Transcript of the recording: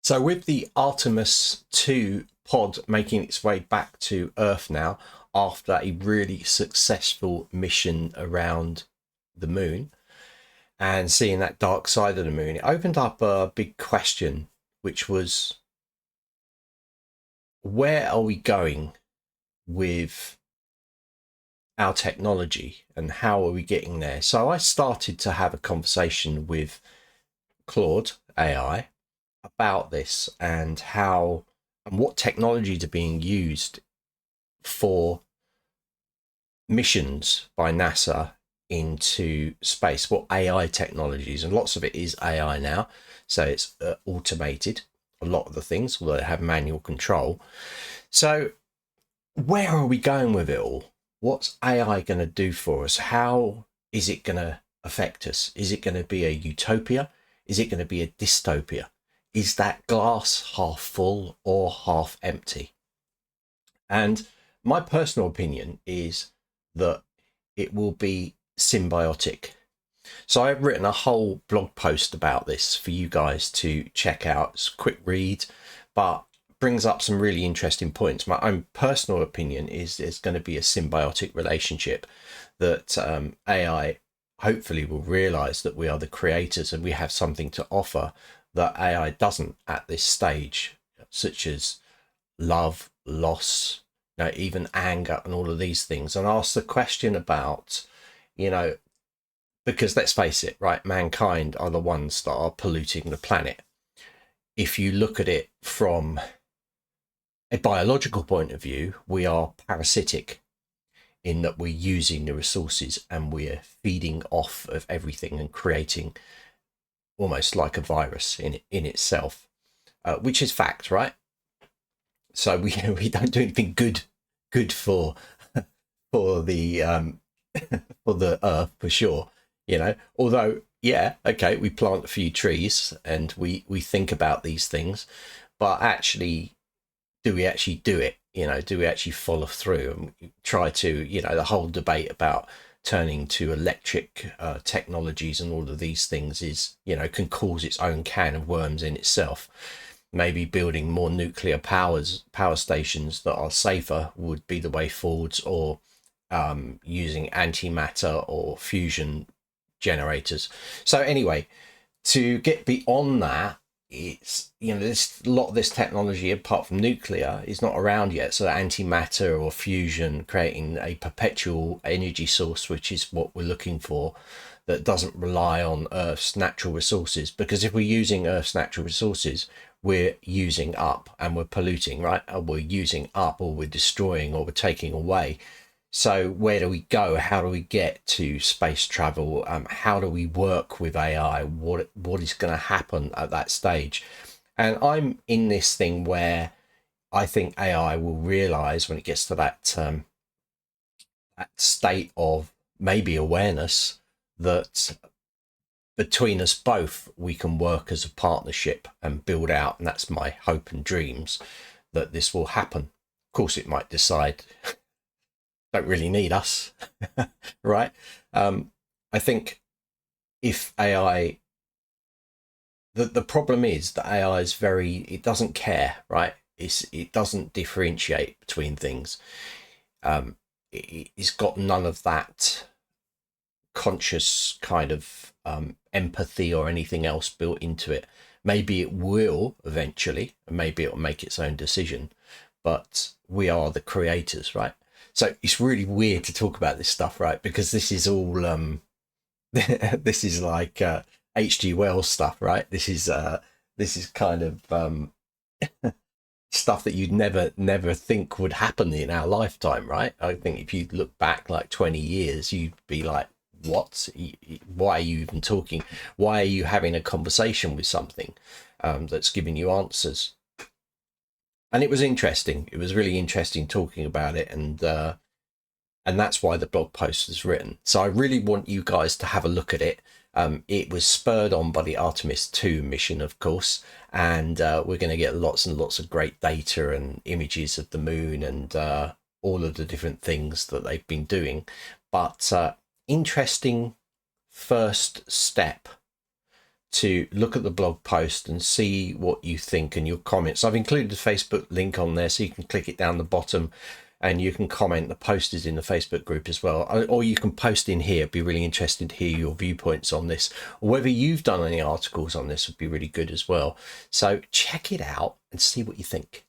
So with the Artemis II pod making its way back to Earth now after a really successful mission around the moon and seeing that dark side of the moon, it opened up a big question, which was, where are we going with our technology and how are we getting there? So I started to have a conversation with Claude AI about this and how and what technologies are being used for missions by NASA into space, what AI technologies, and lots of it is AI now, so it's automated, a lot of the things, although they have manual control. So where are we going with it all? What's AI going to do for us? How is it going to affect us? Is it going to be a utopia? Is it going to be a dystopia? Is that glass half full or half empty? And my personal opinion is that it will be symbiotic. So I've written a whole blog post about this for you guys to check out. It's a quick read, but brings up some really interesting points. My own personal opinion is there's going to be a symbiotic relationship that AI hopefully will realize that we are the creators and we have something to offer that AI doesn't at this stage, such as love, loss, even anger and all of these things, and ask the question about, because let's face it, right, mankind are the ones that are polluting the planet. If you look at it from a biological point of view, we are parasitic in that we're using the resources and we're feeding off of everything and creating almost like a virus in itself, which is fact, right? So we don't do anything good for the for the earth for sure, although yeah, okay, we plant a few trees and we think about these things, but actually, do we actually do it? Do we actually follow through and try to, the whole debate about turning to electric technologies and all of these things is, can cause its own can of worms in itself. Maybe building more nuclear power stations that are safer would be the way forwards, or using antimatter or fusion generators. So anyway, to get beyond that, it's, there's a lot of this technology apart from nuclear is not around yet. So antimatter or fusion, creating a perpetual energy source, which is what we're looking for, that doesn't rely on Earth's natural resources. Because if we're using Earth's natural resources, we're using up and we're polluting, right? Or we're using up, or we're destroying, or we're taking away. So where do we go? How do we get to space travel? How do we work with AI? What is going to happen at that stage? And I'm in this thing where I think AI will realize when it gets to that state of maybe awareness that between us both we can work as a partnership and build out. And that's my hope and dreams, that this will happen. Of course, it might decide don't really need us, right? I think if AI, the problem is that AI is it doesn't care, right? It doesn't differentiate between things. It's got none of that conscious kind of empathy or anything else built into it. Maybe it will eventually, and maybe it'll make its own decision, but we are the creators, right? So it's really weird to talk about this stuff, right? Because this is all, this is like H.G. Wells stuff, right? This is kind of stuff that you'd never think would happen in our lifetime, right? I think if you look back like 20 years, you'd be like, what? Why are you even talking? Why are you having a conversation with something that's giving you answers? And it was interesting. It was really interesting talking about it, and that's why the blog post was written. So I really want you guys to have a look at it. It was spurred on by the Artemis II mission, of course, and we're going to get lots and lots of great data and images of the moon and all of the different things that they've been doing. But interesting first step to look at the blog post and see what you think and your comments. I've included the Facebook link on there, so you can click it down the bottom and you can comment. The post is in the Facebook group as well, or you can post in here. It'd be really interesting to hear your viewpoints on this, or whether you've done any articles on this would be really good as well. So check it out and see what you think.